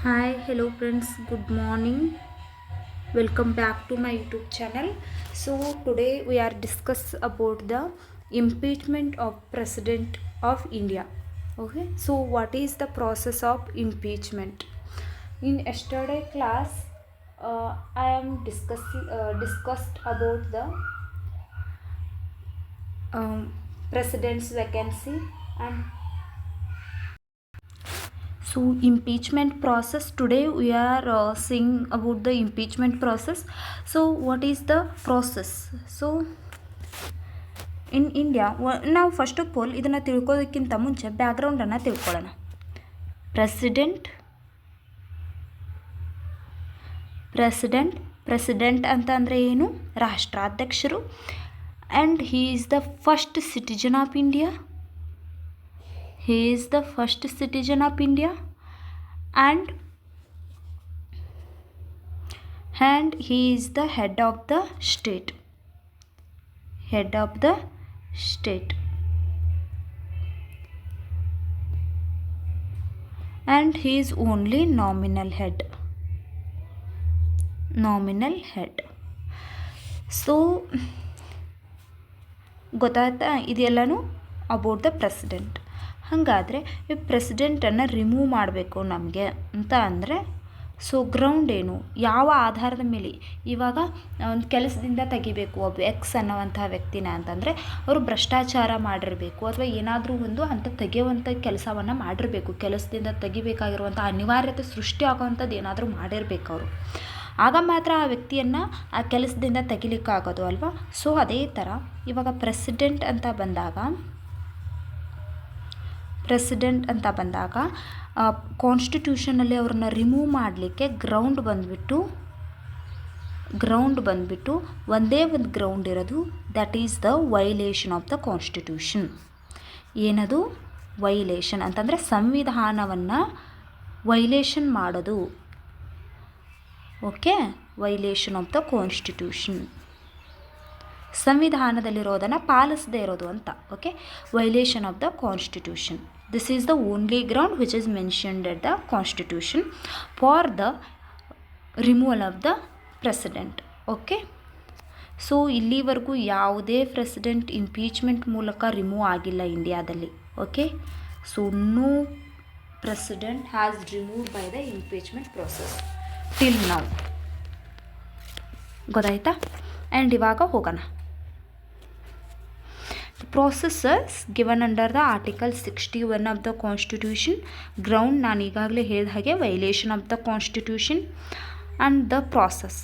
Hi, hello friends, good morning. Welcome back to my YouTube channel. So today we are discuss about the impeachment of President of India. Okay, so what is the process of impeachment? In yesterday class, I am discussed about the um, president's vacancy and so impeachment process. Today we are seeing about the impeachment process. So what is the process? So in India ನಾವು first of all ಇದನ್ನು ತಿಳ್ಕೊಳ್ಳೋದಕ್ಕಿಂತ ಮುಂಚೆ ಬ್ಯಾಕ್ಗ್ರೌಂಡನ್ನು ತಿಳ್ಕೊಳ್ಳೋಣ. President president president ಅಂತ ಅಂದರೆ ಏನು? ರಾಷ್ಟ್ರಾಧ್ಯಕ್ಷರು. And he is the first citizen of India. He is the first citizen of India and he is the head of the state. Head of the state. And he is only nominal head. Nominal head. So ಗೊತ್ತಾಯ್ತಾ ಇದೆಲ್ಲನೂ about the president. ಹಾಗಾದರೆ ಈ ಪ್ರೆಸಿಡೆಂಟನ್ನು remove ಮಾಡಬೇಕು ನಮಗೆ ಅಂತ ಅಂದರೆ so ground ಏನು, ಯಾವ ಆಧಾರದ ಮೇಲೆ ಇವಾಗ ಒಂದು ಕೆಲಸದಿಂದ ತೆಗಿಬೇಕು ಒಬ್ಬ ಎಕ್ಸ್ ಅನ್ನುವಂಥ ವ್ಯಕ್ತಿನ ಅಂತಂದರೆ ಅವರು ಭ್ರಷ್ಟಾಚಾರ ಮಾಡಿರಬೇಕು ಅಥವಾ ಏನಾದರೂ ಒಂದು ಅಂತ ತೆಗೆಯುವಂಥ ಕೆಲಸವನ್ನು ಮಾಡಿರಬೇಕು. ಕೆಲಸದಿಂದ ತೆಗಿಬೇಕಾಗಿರುವಂಥ ಅನಿವಾರ್ಯತೆ ಸೃಷ್ಟಿ ಆಗೋವಂಥದ್ದು ಏನಾದರೂ ಮಾಡಿರಬೇಕು ಅವರು. ಆಗ ಮಾತ್ರ ಆ ವ್ಯಕ್ತಿಯನ್ನು ಆ ಕೆಲಸದಿಂದ ತೆಗಿಲಿಕ್ಕಾಗೋದು ಅಲ್ವಾ. ಸೊ ಅದೇ ಥರ ಇವಾಗ ಪ್ರೆಸಿಡೆಂಟ್ ಅಂತ ಬಂದಾಗ ಕಾನ್ಸ್ಟಿಟ್ಯೂಷನಲ್ಲಿ ಅವ್ರನ್ನ ರಿಮೂವ್ ಮಾಡಲಿಕ್ಕೆ ಗ್ರೌಂಡ್ ಬಂದುಬಿಟ್ಟು ಒಂದೇ ಒಂದು ಗ್ರೌಂಡ್ ಇರೋದು, that is the violation of the constitution. ಏನದು ವೈಲೇಷನ್ ಅಂತಂದರೆ ಸಂವಿಧಾನವನ್ನು ವೈಲೇಷನ್ ಮಾಡೋದು. Okay, violation of the constitution, ಸಂವಿಧಾನದಲ್ಲಿರೋದನ್ನು ಪಾಲಿಸದೇ ಇರೋದು ಅಂತ. Okay, violation of the constitution. This is the only ground which is mentioned at the constitution for the removal of the president. Okay, so ಇಲ್ಲಿವರೆಗೂ ಯಾವುದೇ president impeachment ಮೂಲಕ remove ಆಗಿಲ್ಲ ಇಂಡಿಯಾದಲ್ಲಿ. Okay, so no president has removed by the impeachment process till now. ಗೊತ್ತಾಯ್ತಾ? And ಇವಾಗ ಹೋಗೋಣ. processes given under the article 61 of the constitution. ground ನಾನು ಈಗಾಗಲೇ ಹೇಳಿದ ಹಾಗೆ violation of the constitution and the process.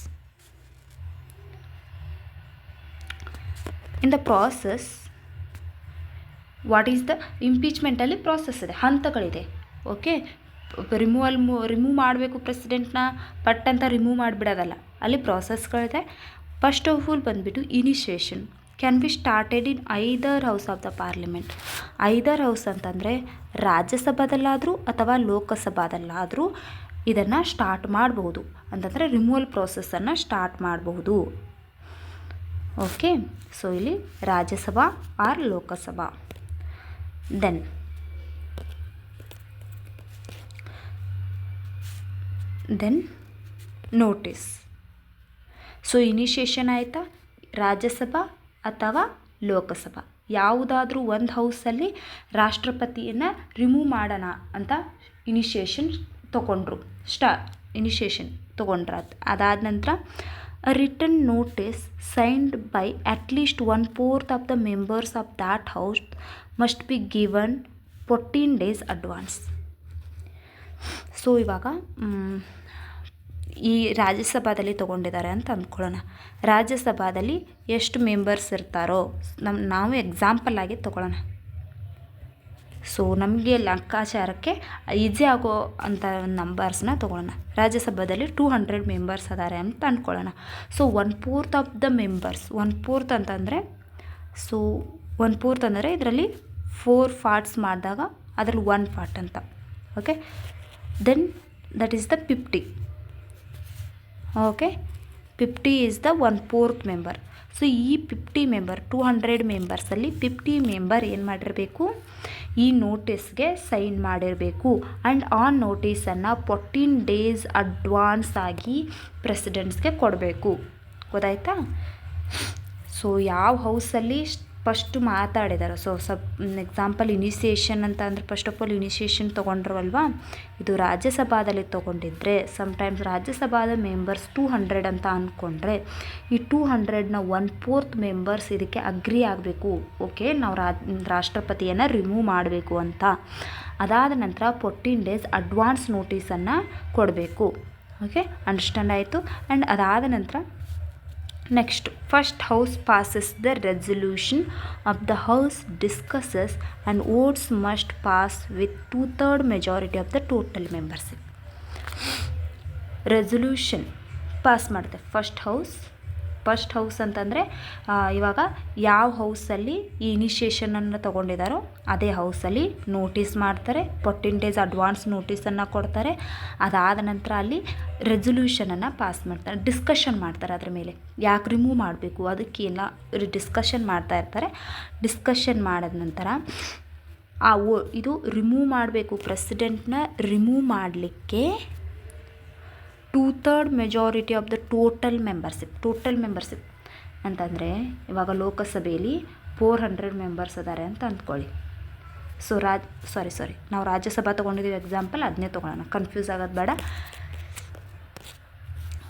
in the process what is the impeachment ಅಲ್ಲಿ process ಇದೆ, ಹಂತಗಳಿದೆ. Okay, remove ಮಾಡಬೇಕು ಪ್ರೆಸಿಡೆಂಟ್ನ ಪಟ್ ಅಂತ ರಿಮೂವ್ ಮಾಡಿಬಿಡೋದಲ್ಲ, ಅಲ್ಲಿ ಪ್ರಾಸೆಸ್ಗಳಿದೆ. ಫಸ್ಟ್ ಆಫ್ ಆಲ್ ಬಂದುಬಿಟ್ಟು initiation can be started in either house of the parliament. Either house ಅಂತಂದರೆ ರಾಜ್ಯಸಭಾದಲ್ಲಾದರೂ ಅಥವಾ ಲೋಕಸಭಾದಲ್ಲಾದರೂ ಇದನ್ನು ಸ್ಟಾರ್ಟ್ ಮಾಡಬಹುದು. ಅಂತಂದರೆ ರಿಮೂವಲ್ ಪ್ರೋಸೆಸ್ಸನ್ನು ಸ್ಟಾರ್ಟ್ ಮಾಡಬಹುದು. ಓಕೆ, ಸೊ ಇಲ್ಲಿ Rajya Sabha or Lok Sabha. Then notice. So initiation ಆಯಿತಾ, ರಾಜ್ಯಸಭಾ ಅಥವಾ ಲೋಕಸಭಾ ಯಾವುದಾದ್ರೂ ಒಂದು ಹೌಸಲ್ಲಿ ರಾಷ್ಟ್ರಪತಿಯನ್ನು ರಿಮೂವ್ ಮಾಡೋಣ ಅಂತ ಇನಿಷಿಯೇಷನ್ ತೊಗೊಂಡ್ರು. ಇನಿಷಿಯೇಷನ್ ತೊಗೊಂಡ್ರ. ಅದಾದ ನಂತರ return notice signed by at least 1/4 of the members of that house must be given 14 days advance. So ಇವಾಗ ಈ ರಾಜ್ಯಸಭಾದಲ್ಲಿ ತೊಗೊಂಡಿದ್ದಾರೆ ಅಂತ ಅಂದ್ಕೊಳ್ಳೋಣ. ರಾಜ್ಯಸಭಾದಲ್ಲಿ ಎಷ್ಟು ಮೆಂಬರ್ಸ್ ಇರ್ತಾರೋ ನಾವು ಎಕ್ಸಾಂಪಲ್ ಆಗಿ ತೊಗೊಳ್ಳೋಣ. ಸೊ ನಮಗೆ ಲೆಕ್ಕಾಚಾರಕ್ಕೆ ಈಸಿ ಆಗೋ ಅಂಥ ನಂಬರ್ಸ್ನ ತೊಗೊಳ್ಳೋಣ. ರಾಜ್ಯಸಭಾದಲ್ಲಿ 200 ಮೆಂಬರ್ಸ್ ಅದಾರೆ ಅಂತ ಅಂದ್ಕೊಳ್ಳೋಣ. ಸೊ 1/4 ಆಫ್ ದ ಮೆಂಬರ್ಸ್, 1/4 ಅಂತಂದರೆ ಸೊ 1/4 ಅಂದರೆ ಇದರಲ್ಲಿ 4 ಪಾರ್ಟ್ಸ್ ಮಾಡಿದಾಗ ಅದರಲ್ಲಿ 1 ಪಾರ್ಟ್ ಅಂತ. Okay, then that is the 50. Okay, 50 is the 1/4 member. So ಈ 50 ಮೆಂಬರ್ 200 ಮೆಂಬರ್ಸಲ್ಲಿ 50 ಮೆಂಬರ್ ಏನು ಮಾಡಿರಬೇಕು, ಈ ನೋಟಿಸ್ಗೆ ಸೈನ್ ಮಾಡಿರಬೇಕು. ಆ್ಯಂಡ್ ಆ ನೋಟಿಸನ್ನು 14 ಡೇಸ್ ಅಡ್ವಾನ್ಸ್ ಆಗಿ ಪ್ರೆಸಿಡೆಂಟ್ಸ್ಗೆ ಕೊಡಬೇಕು. ಗೊತ್ತಾಯ್ತಾ? ಸೊ ಯಾವ ಹೌಸಲ್ಲಿ ಫಸ್ಟು ಮಾತಾಡಿದಾರೋ, ಸೊ ಎಕ್ಸಾಂಪಲ್ ಇನಿಷಿಯೇಷನ್ ಅಂತ ಅಂದರೆ ಫಸ್ಟ್ ಆಫ್ ಆಲ್ ಇನಿಷಿಯೇಷನ್ ತೊಗೊಂಡ್ರಲ್ವಾ, ಇದು ರಾಜ್ಯಸಭಾದಲ್ಲಿ ತೊಗೊಂಡಿದ್ರೆ ಸಮಟೈಮ್ಸ್ ರಾಜ್ಯಸಭಾದ ಮೆಂಬರ್ಸ್ 200 ಅಂತ ಅಂದ್ಕೊಂಡ್ರೆ ಈ 200ನ 1/4 ಮೆಂಬರ್ಸ್ ಇದಕ್ಕೆ ಅಗ್ರಿ ಆಗಬೇಕು. ಓಕೆ, ನಾವು ರಾಷ್ಟ್ರಪತಿಯನ್ನು ರಿಮೂವ್ ಮಾಡಬೇಕು ಅಂತ. ಅದಾದ ನಂತರ 14 ಡೇಸ್ ಅಡ್ವಾನ್ಸ್ ನೋಟಿಸನ್ನು ಕೊಡಬೇಕು. ಓಕೆ, ಅಂಡರ್ಸ್ಟ್ಯಾಂಡ್ ಆಯಿತು. ಆ್ಯಂಡ್ ಅದಾದ ನಂತರ next, first house passes the resolution of the house discusses and votes must pass with 2/3 majority of the total membership. Resolution pass ಮಾಡುತ್ತೆ ಫಸ್ಟ್ ಹೌಸ್ ಅಂತಂದರೆ ಇವಾಗ ಯಾವ ಹೌಸಲ್ಲಿ ಈ ಇನಿಷಿಯೇಷನನ್ನು ತೊಗೊಂಡಿದ್ದಾರೋ ಅದೇ ಹೌಸಲ್ಲಿ ನೋಟಿಸ್ ಮಾಡ್ತಾರೆ, 14 ಡೇಸ್ ಅಡ್ವಾನ್ಸ್ ನೋಟಿಸನ್ನು ಕೊಡ್ತಾರೆ. ಅದಾದ ನಂತರ ಅಲ್ಲಿ ರೆಸಲ್ಯೂಷನನ್ನು ಪಾಸ್ ಮಾಡ್ತಾರೆ, ಡಿಸ್ಕಷನ್ ಮಾಡ್ತಾರೆ ಅದ್ರ ಮೇಲೆ ಯಾಕೆ ರಿಮೂವ್ ಮಾಡಬೇಕು ಅದಕ್ಕೆಲ್ಲ ಡಿಸ್ಕಷನ್ ಮಾಡ್ತಾ ಇರ್ತಾರೆ. ಡಿಸ್ಕಷನ್ ಮಾಡಿದ ನಂತರ ಇದು ರಿಮೂವ್ ಮಾಡಬೇಕು, ಪ್ರೆಸಿಡೆಂಟ್ನ ರಿಮೂವ್ ಮಾಡಲಿಕ್ಕೆ 2/3 majority of the total membership ಅಂತಂದರೆ ಇವಾಗ ಲೋಕಸಭೆಯಲ್ಲಿ 400 ಮೆಂಬರ್ಸ್ ಅದಾರೆ ಅಂತ ಅಂದ್ಕೊಳ್ಳಿ. ಸೊ ನಾವು ರಾಜ್ಯಸಭಾ ತೊಗೊಂಡಿದ್ದೀವಿ ಎಕ್ಸಾಂಪಲ್, ಅದನ್ನೇ ತೊಗೊಳ್ಳೋಣ, ಕನ್ಫ್ಯೂಸ್ ಆಗೋದು ಬೇಡ.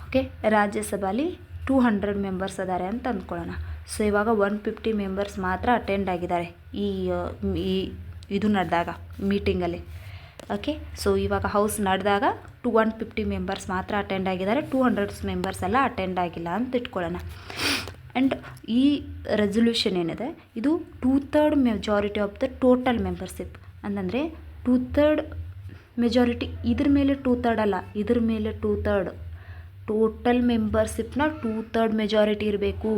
ಓಕೆ, ರಾಜ್ಯಸಭೆಯಲ್ಲಿ 200 ಮೆಂಬರ್ಸ್ ಅದಾರೆ ಅಂತ ಅಂದ್ಕೊಳ್ಳೋಣ. ಸೊ ಇವಾಗ 150 ಮೆಂಬರ್ಸ್ ಮಾತ್ರ ಅಟೆಂಡ್ ಆಗಿದ್ದಾರೆ ಈ ಇದು ನಡೆದಾಗ ಮೀಟಿಂಗಲ್ಲಿ. ಓಕೆ, ಸೊ ಇವಾಗ ಹೌಸ್ ನಡೆದಾಗ 150 ಮೆಂಬರ್ಸ್ ಮಾತ್ರ ಅಟೆಂಡ್ ಆಗಿದ್ದಾರೆ, 200 ಮೆಂಬರ್ಸ್ ಎಲ್ಲ ಅಟೆಂಡ್ ಆಗಿಲ್ಲ ಅಂತ ಇಟ್ಕೊಳ್ಳೋಣ. ಆ್ಯಂಡ್ ಈ ರೆಸಲ್ಯೂಷನ್ ಏನಿದೆ ಇದು 2/3 majority of the total membership ಅಂತಂದರೆ 2/3 ಮೆಜಾರಿಟಿ, ಇದ್ರ ಮೇಲೆ 2/3 ಅಲ್ಲ, ಇದ್ರ ಮೇಲೆ 2/3 ಟೋಟಲ್ ಮೆಂಬರ್ಶಿಪ್ನ 2/3 ಮೆಜಾರಿಟಿ ಇರಬೇಕು.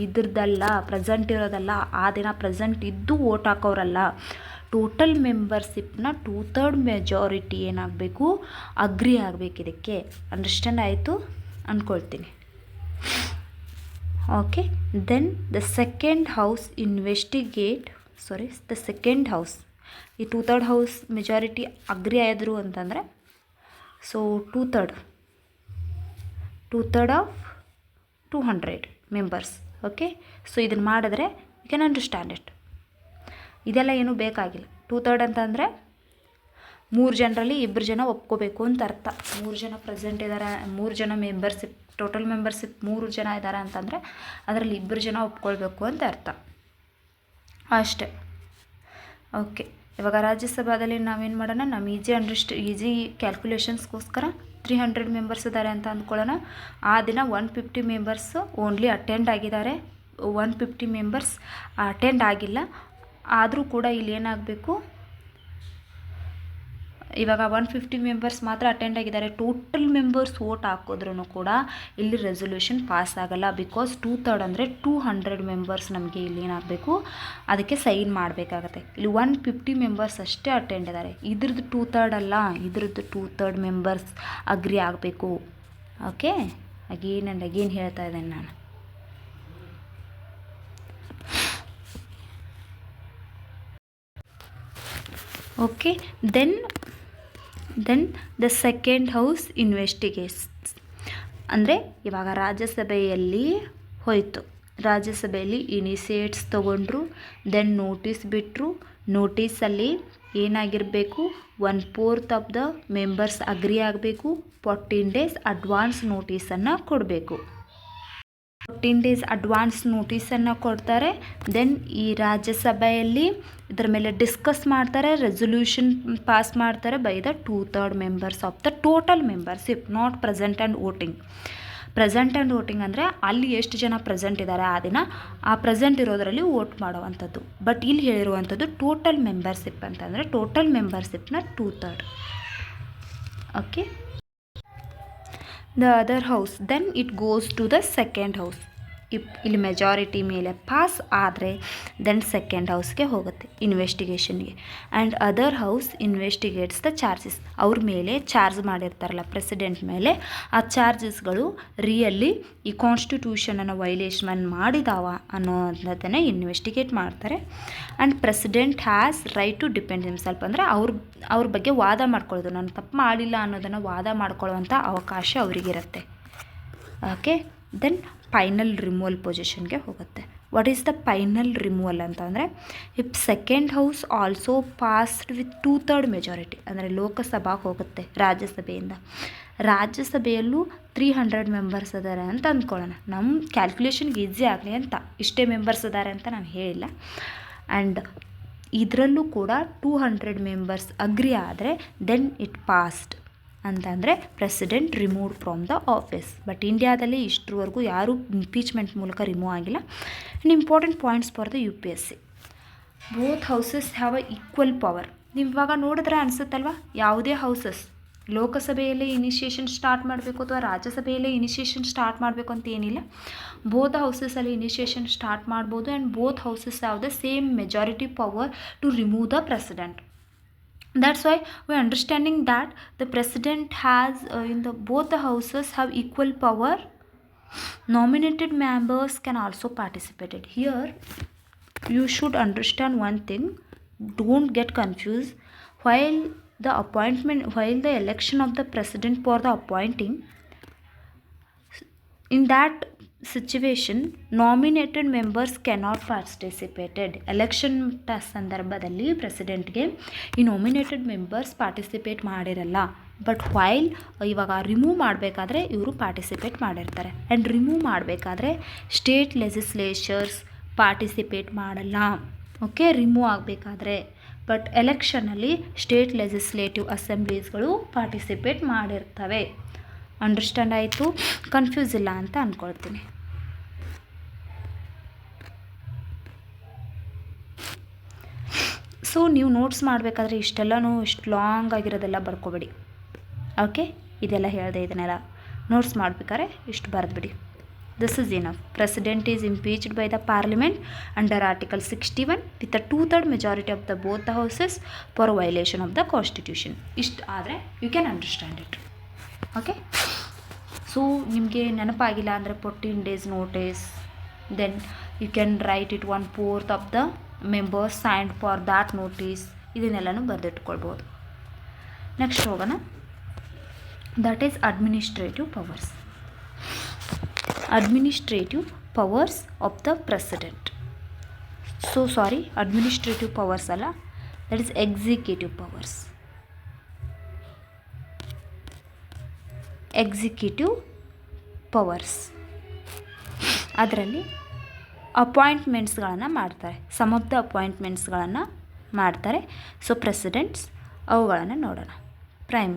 ಇದ್ರದ್ದಲ್ಲ, ಪ್ರೆಸೆಂಟ್ ಇರೋದಲ್ಲ, ಆ ದಿನ ಪ್ರೆಸೆಂಟ್ ಇದ್ದು ವೋಟ್ ಹಾಕೋರಲ್ಲ. ಟೋಟಲ್ ಮೆಂಬರ್ಶಿಪ್ನ 2/3 ಮೆಜಾರಿಟಿ ಏನಾಗಬೇಕು, ಅಗ್ರಿ ಆಗಬೇಕು. ಇದಕ್ಕೆ ಅಂಡರ್ಸ್ಟ್ಯಾಂಡ್ ಆಯಿತು ಅಂದ್ಕೊಳ್ತೀನಿ. Okay, then the second house ಈ 2/3 ಹೌಸ್ ಮೆಜಾರಿಟಿ ಅಗ್ರಿ ಆದರು ಅಂತಂದರೆ so 2/3 of 200 members. Okay, so ಇದನ್ನು ಮಾಡಿದ್ರೆ ಯು ಕ್ಯಾನ್ ಅಂಡರ್ಸ್ಟ್ಯಾಂಡ್ ಇಟ್. ಇದೆಲ್ಲ ಏನೂ ಬೇಕಾಗಿಲ್ಲ. 2/3 ಅಂತಂದರೆ 3 ಜನರಲ್ಲಿ 2 ಜನ ಒಪ್ಕೋಬೇಕು ಅಂತ ಅರ್ಥ. 3 ಜನ ಪ್ರೆಸೆಂಟ್ ಇದ್ದಾರೆ, 3 ಜನ ಮೆಂಬರ್ಶಿಪ್, ಟೋಟಲ್ ಮೆಂಬರ್ಶಿಪ್ 3 ಜನ ಇದ್ದಾರೆ ಅಂತಂದರೆ ಅದರಲ್ಲಿ 2 ಜನ ಒಪ್ಕೊಳ್ಬೇಕು ಅಂತ ಅರ್ಥ ಅಷ್ಟೇ. ಓಕೆ, ಇವಾಗ ರಾಜ್ಯಸಭಾದಲ್ಲಿ ನಾವೇನು ಮಾಡೋಣ, ನಮ್ಮ ಈಸಿ ಕ್ಯಾಲ್ಕುಲೇಷನ್ಸ್ಗೋಸ್ಕರ 300 ಮೆಂಬರ್ಸ್ ಇದ್ದಾರೆ ಅಂತ ಅಂದ್ಕೊಳ್ಳೋಣ. ಆ ದಿನ 150 ಮೆಂಬರ್ಸ್ ಓನ್ಲಿ ಅಟೆಂಡ್ ಆಗಿದ್ದಾರೆ, 150 ಮೆಂಬರ್ಸ್ ಅಟೆಂಡ್ ಆಗಿಲ್ಲ. ಆದರೂ ಕೂಡ ಇಲ್ಲಿ ಏನಾಗಬೇಕು, ಇವಾಗ 150 ಮೆಂಬರ್ಸ್ ಮಾತ್ರ ಅಟೆಂಡ್ ಆಗಿದ್ದಾರೆ, ಟೋಟಲ್ ಮೆಂಬರ್ಸ್ ವೋಟ್ ಹಾಕಿದ್ರೂ ಕೂಡ ಇಲ್ಲಿ ರೆಸಲ್ಯೂಷನ್ ಪಾಸ್ ಆಗಲ್ಲ. ಬಿಕಾಸ್ 2/3 ಅಂದರೆ 200 ಮೆಂಬರ್ಸ್ ನಮಗೆ ಇಲ್ಲಿ ಏನಾಗಬೇಕು, ಅದಕ್ಕೆ ಸೈನ್ ಮಾಡಬೇಕಾಗತ್ತೆ. ಇಲ್ಲಿ 150 ಮೆಂಬರ್ಸ್ ಅಷ್ಟೇ ಅಟೆಂಡ್ ಇದ್ದಾರೆ, ಇದ್ರದ್ದು 2/3 ಅಲ್ಲ, ಇದ್ರದ್ದು 2/3 ಮೆಂಬರ್ಸ್ ಅಗ್ರಿ ಆಗಬೇಕು. ಓಕೆ, ಅಗೇನ್ ಆ್ಯಂಡ್ ಅಗೇನ್ ಹೇಳ್ತಾ ಇದ್ದೇನೆ ನಾನು. Okay, then the second house investigates ಅಂದರೆ ಇವಾಗ ರಾಜ್ಯಸಭೆಯಲ್ಲಿ ಹೋಯಿತು, ರಾಜ್ಯಸಭೆಯಲ್ಲಿ ಇನಿಷಿಯೇಟ್ಸ್ ತೊಗೊಂಡ್ರು, ದೆನ್ ನೋಟಿಸ್ ಬಿಟ್ಟರು. ನೋಟಿಸಲ್ಲಿ ಏನಾಗಿರಬೇಕು, 1/4 ಆಫ್ ದ ಮೆಂಬರ್ಸ್ ಅಗ್ರಿ ಆಗಬೇಕು, 14 ಡೇಸ್ ಅಡ್ವಾನ್ಸ್ ನೋಟಿಸನ್ನು ಕೊಡಬೇಕು. 14 ಡೇಸ್ ಅಡ್ವಾನ್ಸ್ ನೋಟಿಸನ್ನು ಕೊಡ್ತಾರೆ. ದೆನ್ ಈ ರಾಜ್ಯಸಭೆಯಲ್ಲಿ ಇದರ ಮೇಲೆ ಡಿಸ್ಕಸ್ ಮಾಡ್ತಾರೆ, ರೆಸಲ್ಯೂಷನ್ ಪಾಸ್ ಮಾಡ್ತಾರೆ by the 2/3 members of the total membership, not present and voting. Present and voting ಅಂದರೆ ಅಲ್ಲಿ ಎಷ್ಟು ಜನ ಪ್ರೆಸೆಂಟ್ ಇದ್ದಾರೆ ಆ ದಿನ, ಆ ಪ್ರೆಸೆಂಟ್ ಇರೋದರಲ್ಲಿ ವೋಟ್ ಮಾಡುವಂಥದ್ದು. ಬಟ್ ಇಲ್ಲಿ ಹೇಳಿರುವಂಥದ್ದು ಟೋಟಲ್ ಮೆಂಬರ್ಶಿಪ್ ಅಂತಂದರೆ ಟೋಟಲ್ ಮೆಂಬರ್ಶಿಪ್ನ 2/3. Okay, the other house, then it goes to the second house. ಇಲ್ಲಿ ಮೆಜಾರಿಟಿ ಮೇಲೆ ಪಾಸ್ ಆದರೆ ದೆನ್ ಸೆಕೆಂಡ್ ಹೌಸ್ಗೆ ಹೋಗುತ್ತೆ ಇನ್ವೆಸ್ಟಿಗೇಷನ್ಗೆ. And other house investigates the charges. ಅವ್ರ ಮೇಲೆ ಚಾರ್ಜ್ ಮಾಡಿರ್ತಾರಲ್ಲ ಪ್ರೆಸಿಡೆಂಟ್ ಮೇಲೆ, ಆ ಚಾರ್ಜಸ್ಗಳು ರಿಯಲ್ಲಿ ಈ ಕಾನ್ಸ್ಟಿಟ್ಯೂಷನನ್ನು ವೈಲೇಷನ್ ಮಾಡಿದಾವ ಅನ್ನೋದನ್ನು ಇನ್ವೆಸ್ಟಿಗೇಟ್ ಮಾಡ್ತಾರೆ. And president has right to depend himself, ಅಂದರೆ ಅವ್ರ ಬಗ್ಗೆ ವಾದ ಮಾಡ್ಕೊಳ್ಳೋದು, ನಾನು ತಪ್ಪು ಮಾಡಿಲ್ಲ ಅನ್ನೋದನ್ನು ವಾದ ಮಾಡ್ಕೊಳ್ಳುವಂಥ ಅವಕಾಶ ಅವರಿಗಿರುತ್ತೆ. ಓಕೆ, ದೆನ್ ಫೈನಲ್ ರಿಮೂವಲ್ ಪೊಸಿಷನ್ಗೆ ಹೋಗುತ್ತೆ. What is the final removal ಅಂತ ಅಂದರೆ, if second house also passed with 2/3 majority, ಅಂದರೆ ಲೋಕಸಭಾಗೆ ಹೋಗುತ್ತೆ ರಾಜ್ಯಸಭೆಯಿಂದ. ರಾಜ್ಯಸಭೆಯಲ್ಲೂ 300 ಮೆಂಬರ್ಸ್ ಅದಾರೆ ಅಂತ ಅಂದ್ಕೊಳ್ಳೋಣ. ನಮ್ಮ ಕ್ಯಾಲ್ಕುಲೇಷನ್ಗೆ ಈಸಿ ಆಗಲಿ ಅಂತ ಇಷ್ಟೇ ಮೆಂಬರ್ಸ್ ಅದಾರೆ ಅಂತ ನಾನು ಹೇಳಿಲ್ಲ. ಆ್ಯಂಡ್ ಇದರಲ್ಲೂ ಕೂಡ 200 ಮೆಂಬರ್ಸ್ ಅಗ್ರಿ ಆದರೆ ದೆನ್ ಇಟ್ ಪಾಸ್ಡ್ ಅಂತಂದರೆ president removed from the office. But ಇಂಡಿಯಾದಲ್ಲಿ ಇಷ್ಟರವರೆಗೂ ಯಾರೂ ಇಂಪೀಚ್ಮೆಂಟ್ ಮೂಲಕ ರಿಮೂವ್ ಆಗಿಲ್ಲ. And important points for the UPSC, both houses have a equal power. ನೀವು ಇವಾಗ ನೋಡಿದ್ರೆ ಅನಿಸುತ್ತಲ್ವ, ಯಾವುದೇ ಹೌಸಸ್ ಲೋಕಸಭೆಯಲ್ಲೇ ಇನಿಷಿಯೇಷನ್ ಸ್ಟಾರ್ಟ್ ಮಾಡಬೇಕು ಅಥವಾ ರಾಜ್ಯಸಭೆಯಲ್ಲೇ ಇನಿಷಿಯೇಷನ್ ಸ್ಟಾರ್ಟ್ ಮಾಡಬೇಕು ಅಂತ ಏನಿಲ್ಲ. ಬೋತ್ ಹೌಸಸಲ್ಲಿ ಇನಿಷಿಯೇಷನ್ ಸ್ಟಾರ್ಟ್ ಮಾಡ್ಬೋದು. And both houses have the same majority power to remove the president. That's why we're understanding that the president has both the houses have equal power. Nominated members can also participate. Here you should understand one thing, don't get confused. While the election of the president for the appointing, in that situation nominated members cannot participated. Election ಸಂದರ್ಭದಲ್ಲಿ ಪ್ರೆಸಿಡೆಂಟ್ಗೆ ಈ nominated members participate ಮಾಡಿರಲ್ಲ. But while ಇವಾಗ remove ಮಾಡಬೇಕಾದ್ರೆ ಇವರು participate ಮಾಡಿರ್ತಾರೆ. And remove ಮಾಡಬೇಕಾದ್ರೆ state legislatures participate ಮಾಡಲ್ಲ. ಓಕೆ, ರಿಮೂವ್ ಆಗಬೇಕಾದ್ರೆ. ಬಟ್ ಎಲೆಕ್ಷನಲ್ಲಿ ಸ್ಟೇಟ್ ಲೆಜಿಸ್ಲೇಟಿವ್ ಅಸೆಂಬ್ಲೀಸ್ಗಳು ಪಾರ್ಟಿಸಿಪೇಟ್ ಮಾಡಿರ್ತವೆ. ಅಂಡರ್ಸ್ಟ್ಯಾಂಡ್ ಆಯಿತು? ಕನ್ಫ್ಯೂಸ್ ಇಲ್ಲ ಅಂತ ಅಂದ್ಕೊಳ್ತೀನಿ. ಸೊ ನೀವು ನೋಟ್ಸ್ ಮಾಡಬೇಕಾದ್ರೆ ಇಷ್ಟೆಲ್ಲನೂ ಇಷ್ಟು ಲಾಂಗ್ ಆಗಿರೋದೆಲ್ಲ ಬರ್ಕೊಬೇಡಿ. ಓಕೆ, ಇದೆಲ್ಲ ಹೇಳಿದೆ, ಇದನ್ನೆಲ್ಲ ನೋಟ್ಸ್ ಮಾಡಬೇಕಾದ್ರೆ ಇಷ್ಟು ಬರೆದ್ಬಿಡಿ. This is enough. President is impeached by the parliament under article 61 with a 2/3 majority of the both the houses for violation of the constitution. ಇಷ್ಟು ಆದರೆ you can understand it. Okay, so ನಿಮಗೆ ನೆನಪಾಗಿಲ್ಲ ಅಂದರೆ 14 days notice, then you can write it 1/4 of the members signed for that notice. ಇದನ್ನೆಲ್ಲನೂ ಬರೆದಿಟ್ಕೊಳ್ಬೋದು. Next ಹೋಗೋಣ. That is administrative powers. Administrative powers of the president. So sorry, administrative powers ಅಲ್ಲ, that is executive powers. Executive powers ಅದರಲ್ಲಿ ಅಪಾಯಿಂಟ್ಮೆಂಟ್ಸ್ಗಳನ್ನು ಮಾಡ್ತಾರೆ. Some of the ಅಪಾಯಿಂಟ್ಮೆಂಟ್ಸ್ಗಳನ್ನು ಮಾಡ್ತಾರೆ. So presidents ಅವುಗಳನ್ನು ನೋಡೋಣ. ಪ್ರೈಮ್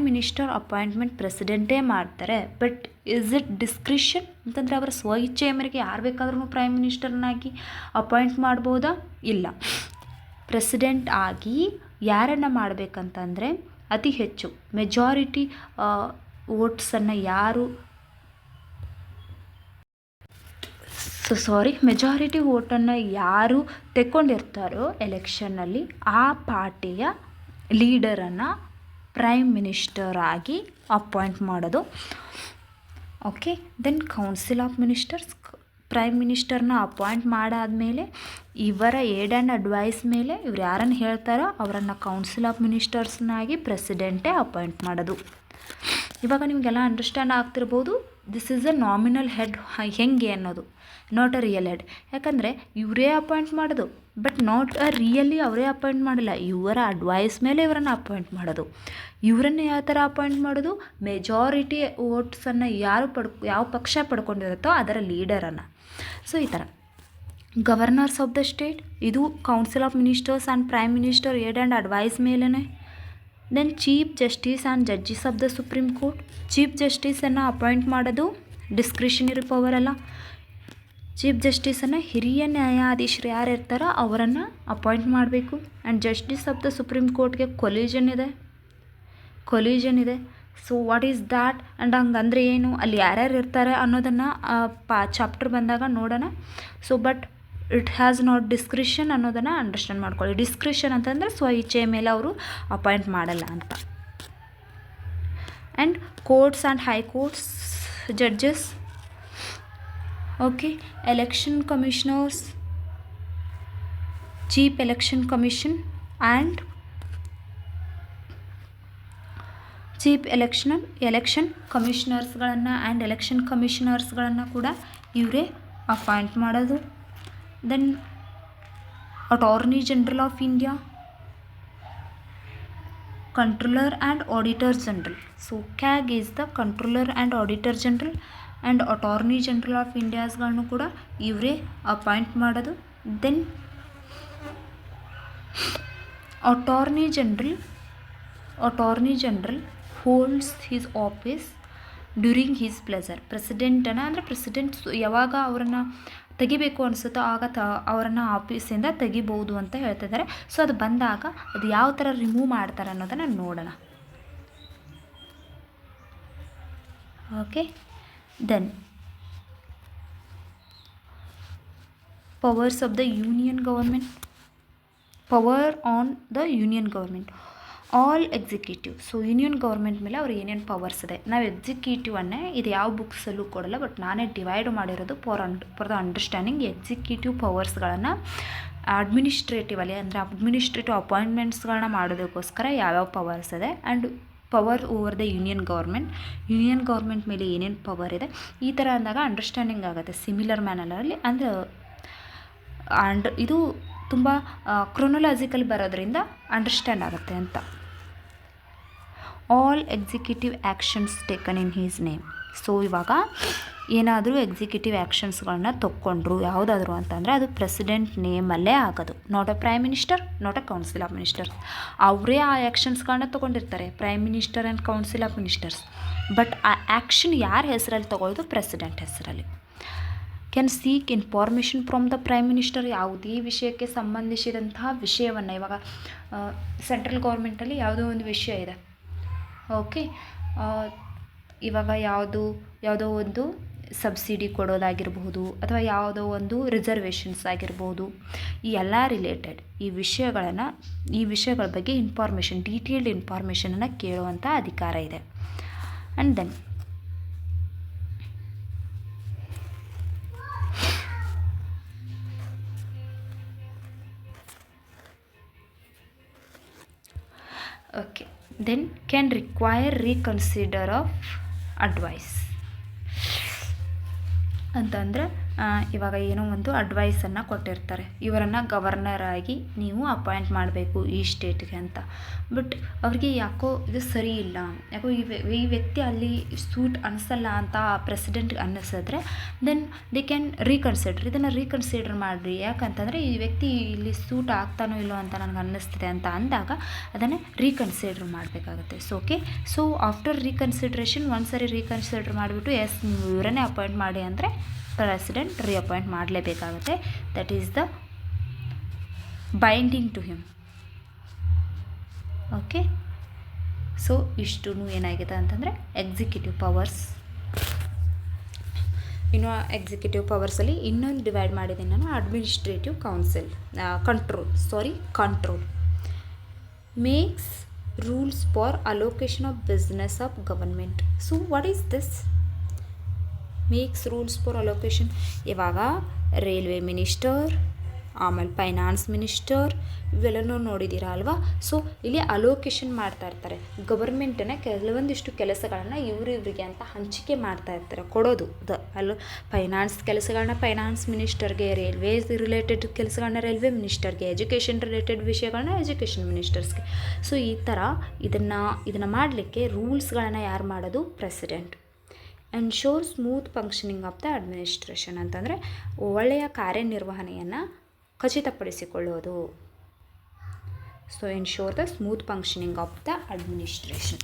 ಮಿನಿಸ್ಟರ್ ಅಪಾಯಿಂಟ್ಮೆಂಟ್ ಪ್ರೆಸಿಡೆಂಟೇ ಮಾಡ್ತಾರೆ. ಬಟ್ ಇಸ್ ಇಟ್ ಡಿಸ್ಕ್ರಿಷನ್ ಅಂತಂದರೆ ಅವರ ಸ್ವಇಚ್ಛೆಯ ಮೇರೆಗೆ ಯಾರು ಬೇಕಾದ್ರೂ ಪ್ರೈಮ್ ಮಿನಿಸ್ಟರ್ನಾಗಿ ಅಪಾಯಿಂಟ್ ಮಾಡ್ಬೋದಾ? ಇಲ್ಲ. ಪ್ರೆಸಿಡೆಂಟ್ ಆಗಿ ಯಾರನ್ನು ಮಾಡಬೇಕಂತಂದರೆ ಅತಿ ಹೆಚ್ಚು ಮೆಜಾರಿಟಿ ವೋಟ್ಸನ್ನು ಮೆಜಾರಿಟಿ ವೋಟನ್ನು ಯಾರು ತೆಕ್ಕೊಂಡಿರ್ತಾರೋ ಎಲೆಕ್ಷನ್ನಲ್ಲಿ ಆ ಪಾರ್ಟಿಯ ಲೀಡರನ್ನು ಪ್ರೈಮ್ ಮಿನಿಸ್ಟರ್ ಆಗಿ ಅಪಾಯಿಂಟ್ ಮಾಡೋದು. Okay, then council of ministers. Prime ಮಿನಿಸ್ಟರ್ನ ಅಪಾಯಿಂಟ್ ಮಾಡಾದಮೇಲೆ ಇವರ ಏಡ್ ಆ್ಯಂಡ್ ಅಡ್ವೈಸ್ ಮೇಲೆ ಇವ್ರು ಯಾರನ್ನು ಹೇಳ್ತಾರೋ ಅವರನ್ನು ಕೌನ್ಸಿಲ್ ಆಫ್ ಮಿನಿಸ್ಟರ್ಸ್ನಾಗಿ ಪ್ರೆಸಿಡೆಂಟೇ ಅಪಾಯಿಂಟ್ ಮಾಡೋದು. ಇವಾಗ ನಿಮಗೆಲ್ಲ ಅಂಡರ್ಸ್ಟ್ಯಾಂಡ್ ಆಗ್ತಿರ್ಬೋದು. This is a nominal head ಹೆಂಗೆ ಅನ್ನೋದು, ನಾಟ್ ಅ ರಿಯಲ್ ಹೆಡ್. ಯಾಕಂದರೆ ಇವರೇ ಅಪಾಯಿಂಟ್ ಮಾಡೋದು, ಬಟ್ ನಾಟ್ ಅ ರಿಯಲಿ ಅವರೇ ಅಪಾಯಿಂಟ್ ಮಾಡಿಲ್ಲ. ಇವರ ಅಡ್ವೈಸ್ ಮೇಲೆ ಇವರನ್ನು ಅಪಾಯಿಂಟ್ ಮಾಡೋದು. ಇವರನ್ನೇ ಯಾವ ಥರ ಅಪಾಯಿಂಟ್ ಮಾಡೋದು? ಮೆಜಾರಿಟಿ ವೋಟ್ಸನ್ನು ಯಾವ ಪಕ್ಷ ಪಡ್ಕೊಂಡಿರುತ್ತೋ ಅದರ ಲೀಡರನ್ನು. ಸೊ ಈ ಥರ ಗವರ್ನರ್ಸ್ ಆಫ್ ದ ಸ್ಟೇಟ್, ಇದು council of ministers and prime minister aid and advise ಮೇಲೇ. Then chief justice and judges of the supreme court. Chief ಜಸ್ಟಿಸನ್ನು ಅಪಾಯಿಂಟ್ ಮಾಡೋದು ಡಿಸ್ಕ್ರಿಷನರಿ ಪವರ್ ಅಲ್ಲ. ಚೀಫ್ ಜಸ್ಟಿಸನ್ನು ಹಿರಿಯ ನ್ಯಾಯಾಧೀಶರು ಯಾರು ಇರ್ತಾರೋ ಅವರನ್ನು ಅಪಾಯಿಂಟ್ ಮಾಡಬೇಕು. And justice of the supreme ಕೋರ್ಟ್ಗೆ ಕೊಲಿಜನ್ ಇದೆ. So what is that and ಹಂಗಂದರೆ ಏನು, ಅಲ್ಲಿ ಯಾರ್ಯಾರು ಇರ್ತಾರೆ ಅನ್ನೋದನ್ನು ಚಾಪ್ಟರ್ ಬಂದಾಗ ನೋಡೋಣ. So but it has not discretion ಅನ್ನೋದನ್ನು ಅಂಡರ್ಸ್ಟ್ಯಾಂಡ್ ಮಾಡ್ಕೊಳ್ಳಿ. ಡಿಸ್ಕ್ರಿಷನ್ ಅಂತಂದರೆ ಇಚ್ಛೆಯ ಮೇಲೆ ಅವರು ಅಪಾಯಿಂಟ್ ಮಾಡಲ್ಲ ಅಂತ. And courts and high courts judges, okay, election commissioners, chief election commission and chief election ಕಮಿಷನರ್ಸ್ಗಳನ್ನು ಆ್ಯಂಡ್ ಎಲೆಕ್ಷನ್ ಕಮಿಷನರ್ಸ್ಗಳನ್ನು ಕೂಡ ಇವರೇ ಅಪಾಯಿಂಟ್ ಮಾಡೋದು. Then attorney general of India, controller and auditor general. So CAG is the controller and auditor general and attorney general of ಇಂಡಿಯಾಸ್ಗಳನ್ನು ಕೂಡ ಇವರೇ appoint ಮಾಡೋದು. Then attorney general holds his office during his pleasure. ಪ್ರೆಸಿಡೆಂಟನ್ನು ಅಂದರೆ president ಯಾವಾಗ ಅವರನ್ನು ತೆಗಿಬೇಕು ಅನಿಸುತ್ತೋ ಆಗ ಅವರನ್ನು ಆಫೀಸಿಂದ ತೆಗಿಬೋದು ಅಂತ ಹೇಳ್ತಿದ್ದಾರೆ. ಸೊ ಅದು ಬಂದಾಗ ಅದು ಯಾವ ಥರ ರಿಮೂವ್ ಮಾಡ್ತಾರೆ ಅನ್ನೋದನ್ನು ನೋಡೋಣ. Okay, then powers of the union government, power on the union government, all executive. So union government ಮೇಲೆ ಅವ್ರು ಏನೇನು ಪವರ್ಸ್ ಇದೆ, ನಾವು ಎಕ್ಸಿಕ್ಯೂಟಿವನ್ನೇ ಇದು ಯಾವ ಬುಕ್ಸಲ್ಲೂ ಕೊಡಲ್ಲ, ಬಟ್ ನಾನೇ ಡಿವೈಡ್ ಮಾಡಿರೋದು ಫಾರ್ ದ ಅಂಡರ್ಸ್ಟ್ಯಾಂಡಿಂಗ್. ಎಕ್ಸಿಕ್ಯೂಟಿವ್ ಪವರ್ಸ್ಗಳನ್ನು ಅಡ್ಮಿನಿಸ್ಟ್ರೇಟಿವಲ್ಲಿ ಅಂದರೆ ಅಡ್ಮಿನಿಸ್ಟ್ರೇಟಿವ್ ಅಪಾಯಿಂಟ್ಮೆಂಟ್ಸ್ಗಳನ್ನ ಮಾಡೋದಕ್ಕೋಸ್ಕರ ಯಾವ್ಯಾವ ಪವರ್ಸ್ ಇದೆ, and power over the union government ಮೇಲೆ ಏನೇನು ಪವರ್ ಇದೆ, ಈ ಥರ ಅಂದಾಗ ಅಂಡರ್ಸ್ಟ್ಯಾಂಡಿಂಗ್ ಆಗುತ್ತೆ ಸಿಮಿಲರ್ ಮ್ಯಾನರಲ್ಲಿ. ಅಂದರೆ ಇದು ತುಂಬ ಕ್ರೊನೊಲಾಜಿಕಲ್ ಬರೋದ್ರಿಂದ ಅಂಡರ್ಸ್ಟ್ಯಾಂಡ್ ಆಗುತ್ತೆ ಅಂತ. All executive actions taken in his name. So ಇವಾಗ ಏನಾದರೂ ಎಕ್ಸಿಕ್ಯೂಟಿವ್ ಆ್ಯಕ್ಷನ್ಸ್ಗಳನ್ನ ತೊಗೊಂಡ್ರು ಯಾವುದಾದ್ರು ಅಂತಂದರೆ ಅದು ಪ್ರೆಸಿಡೆಂಟ್ ನೇಮಲ್ಲೇ ಆಗೋದು, not a prime minister, not a council of ministers. ಅವರೇ ಆ ಆ್ಯಕ್ಷನ್ಸ್ಗಳನ್ನ ತೊಗೊಂಡಿರ್ತಾರೆ, prime minister and council of ministers. But ಆ ಆ್ಯಕ್ಷನ್ ಯಾರ ಹೆಸರಲ್ಲಿ ತೊಗೊಳ್ಳೋದು, ಪ್ರೆಸಿಡೆಂಟ್ ಹೆಸರಲ್ಲಿ. Can seek information from the prime minister. ಯಾವುದೇ ವಿಷಯಕ್ಕೆ ಸಂಬಂಧಿಸಿದಂತಹ ವಿಷಯವನ್ನು, ಇವಾಗ ಸೆಂಟ್ರಲ್ ಗೌರ್ಮೆಂಟಲ್ಲಿ ಯಾವುದೋ ಒಂದು ವಿಷಯ ಇದೆ, ಓಕೆ, ಇವಾಗ ಯಾವುದೋ ಒಂದು ಸಬ್ಸಿಡಿ ಕೊಡೋದಾಗಿರ್ಬೋದು ಅಥವಾ ಯಾವುದೋ ಒಂದು ರಿಸರ್ವೇಷನ್ಸ್ ಆಗಿರ್ಬೋದು, ಈ ಎಲ್ಲ ರಿಲೇಟೆಡ್ ಈ ವಿಷಯಗಳ ಬಗ್ಗೆ ಡೀಟೇಲ್ಡ್ ಇನ್ಫಾರ್ಮೇಷನನ್ನು ಕೇಳುವಂಥ ಅಧಿಕಾರ ಇದೆ. And then okay, then can require reconsider of advice ಅಂತಂದರೆ ಇವಾಗ ಏನೋ ಒಂದು ಅಡ್ವೈಸನ್ನು ಕೊಟ್ಟಿರ್ತಾರೆ, ಇವರನ್ನು ಗವರ್ನರ್ ಆಗಿ ನೀವು ಅಪಾಯಿಂಟ್ ಮಾಡಬೇಕು ಈ ಸ್ಟೇಟ್ಗೆ ಅಂತ. ಬಟ್ ಅವ್ರಿಗೆ ಯಾಕೋ ಇದು ಸರಿ ಇಲ್ಲ, ಯಾಕೋ ಈ ವ್ಯಕ್ತಿ ಅಲ್ಲಿ ಸೂಟ್ ಅನಿಸಲ್ಲ ಅಂತ ಪ್ರೆಸಿಡೆಂಟ್ಗೆ ಅನ್ನಿಸಿದ್ರೆ ದೆನ್ ದೇ ಕ್ಯಾನ್ ಇದನ್ನು ರೀಕನ್ಸಿಡರ್ ಮಾಡಿರಿ. ಯಾಕಂತಂದರೆ ಈ ವ್ಯಕ್ತಿ ಇಲ್ಲಿ ಸೂಟ್ ಆಗ್ತಾನೋ ಇಲ್ಲೋ ಅಂತ ನನಗೆ ಅನ್ನಿಸ್ತಿದೆ ಅಂತ ಅಂದಾಗ ಅದನ್ನು ರೀಕನ್ಸಿಡರ್ ಮಾಡಬೇಕಾಗುತ್ತೆ. So okay, so after reconsideration ಒಂದ್ಸರಿ ರೀಕನ್ಸಿಡರ್ ಮಾಡಿಬಿಟ್ಟು ಎಸ್ ನೀವು ಇವರನ್ನೇ ಅಪಾಯಿಂಟ್ ಮಾಡಿ ಅಂದರೆ ಪ್ರೆಸಿಡೆಂಟ್ ರೀಅಪಾಯಿಂಟ್ ಮಾಡಲೇಬೇಕಾಗುತ್ತೆ. That is the binding to him. Okay, so ಇಷ್ಟು ಏನಾಗಿದೆ ಅಂತಂದರೆ ಎಕ್ಸಿಕ್ಯೂಟಿವ್ ಪವರ್ಸ್. ಇನ್ನು ಎಕ್ಸಿಕ್ಯೂಟಿವ್ ಪವರ್ಸಲ್ಲಿ ಇನ್ನೊಂದು ಡಿವೈಡ್ ಮಾಡಿದ್ದೀನಿ ನಾನು, administrative control makes rules for allocation of business of government. So what is this makes rules for allocation? ಇವಾಗ ರೈಲ್ವೆ ಮಿನಿಸ್ಟರ್, ಆಮೇಲೆ ಫೈನಾನ್ಸ್ ಮಿನಿಸ್ಟರ್ ಇವೆಲ್ಲನೂ ನೋಡಿದ್ದೀರಾ ಅಲ್ವಾ. ಸೊ ಇಲ್ಲಿ ಅಲೋಕೇಶನ್ ಮಾಡ್ತಾ ಇರ್ತಾರೆ, ಗವರ್ಮೆಂಟನ್ನು ಕೆಲವೊಂದಿಷ್ಟು ಕೆಲಸಗಳನ್ನು ಇವರಿಗೆ ಅಂತ ಹಂಚಿಕೆ ಮಾಡ್ತಾ ಇರ್ತಾರೆ, ಕೊಡೋದು. ಫೈನಾನ್ಸ್ ಕೆಲಸಗಳನ್ನ ಫೈನಾನ್ಸ್ ಮಿನಿಸ್ಟರ್ಗೆ, ರೈಲ್ವೆ ರಿಲೇಟೆಡ್ ಕೆಲಸಗಳನ್ನ ರೈಲ್ವೆ ಮಿನಿಸ್ಟರ್ಗೆ, ಎಜುಕೇಷನ್ ರಿಲೇಟೆಡ್ ವಿಷಯಗಳನ್ನ ಎಜುಕೇಷನ್ ಮಿನಿಸ್ಟರ್ಸ್ಗೆ. ಸೊ ಈ ಥರ ಇದನ್ನು ಮಾಡಲಿಕ್ಕೆ ರೂಲ್ಸ್ಗಳನ್ನು ಯಾರು ಮಾಡೋದು? President. Ensure smooth functioning of the administration ಅಂತಂದರೆ ಒಳ್ಳೆಯ ಕಾರ್ಯನಿರ್ವಹಣೆಯನ್ನು ಖಚಿತಪಡಿಸಿಕೊಳ್ಳುವುದು. So ensure the smooth functioning of the administration.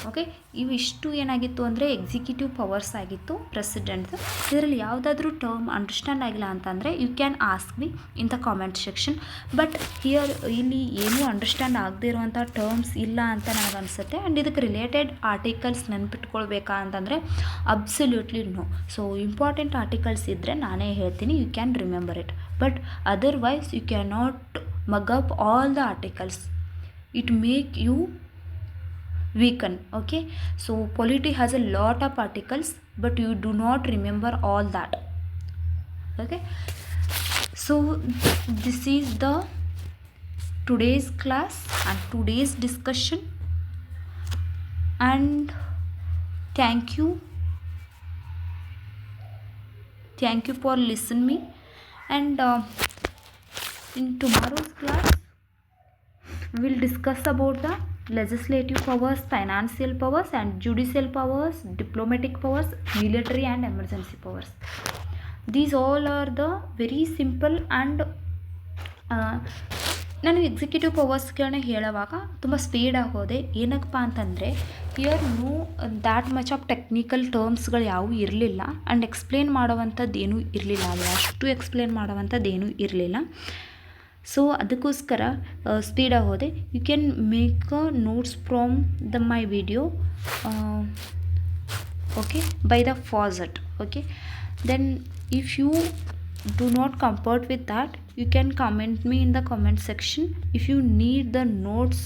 Okay, ಇವಿಷ್ಟು ಏನಾಗಿತ್ತು ಅಂದರೆ ಎಕ್ಸಿಕ್ಯೂಟಿವ್ ಪವರ್ಸ್ ಆಗಿತ್ತು ಪ್ರೆಸಿಡೆಂಟ್ದು. ಇದರಲ್ಲಿ ಯಾವುದಾದ್ರೂ ಟರ್ಮ್ ಅಂಡರ್ಸ್ಟ್ಯಾಂಡ್ ಆಗಿಲ್ಲ ಅಂತಂದರೆ you can ask me in the comment section. But here ಇಲ್ಲಿ ಏನೂ ಅಂಡರ್ಸ್ಟ್ಯಾಂಡ್ ಆಗದೇ ಇರುವಂಥ ಟರ್ಮ್ಸ್ ಇಲ್ಲ ಅಂತ ನನಗೆ ಅನಿಸುತ್ತೆ. ಆ್ಯಂಡ್ ಇದಕ್ಕೆ ರಿಲೇಟೆಡ್ ಆರ್ಟಿಕಲ್ಸ್ ನೆನ್ಪಿಟ್ಕೊಳ್ಬೇಕಾ ಅಂತಂದರೆ absolutely no. So important articles ಇದ್ದರೆ ನಾನೇ ಹೇಳ್ತೀನಿ, you can remember it. But otherwise you can not mug up all the articles. It make you weaken. Okay, so polity has a lot of articles, but you do not remember all that. Okay, so this is the today's class and today's discussion, and thank you for listening me. And in tomorrow's class we will discuss about the legislative powers, financial powers and judicial powers, diplomatic powers, military and emergency powers. These all are the very simple and ನಾನು executive ಪವರ್ಸ್ಗಳನ್ನ ಹೇಳುವಾಗ ತುಂಬ ಸ್ಪೀಡಾಗಿ ಹೋದೆ. ಏನಕ್ಕಪ್ಪ ಅಂತಂದರೆ here no that much of technical ಟರ್ಮ್ಸ್ಗಳು ಯಾವುವು ಇರಲಿಲ್ಲ. ಆ್ಯಂಡ್ ಎಕ್ಸ್ಪ್ಲೇನ್ ಮಾಡೋವಂಥದ್ದು ಏನೂ ಇರಲಿಲ್ಲ, ಅಲ್ಲಿ ಅಷ್ಟು ಎಕ್ಸ್ಪ್ಲೇನ್ ಮಾಡೋವಂಥದ್ದು ಏನೂ ಇರಲಿಲ್ಲ. ಸೊ ಅದಕ್ಕೋಸ್ಕರ ಸ್ಪೀಡಾಗಿ ಹೋದೆ. You can make notes from my video, okay, by the facet. Okay, then if you do not comport with that, you can comment me in the comment section if you need the notes,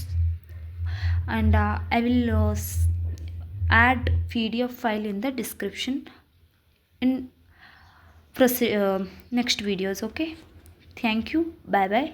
and I will add PDF file in the description in next videos. Okay, thank you, bye bye.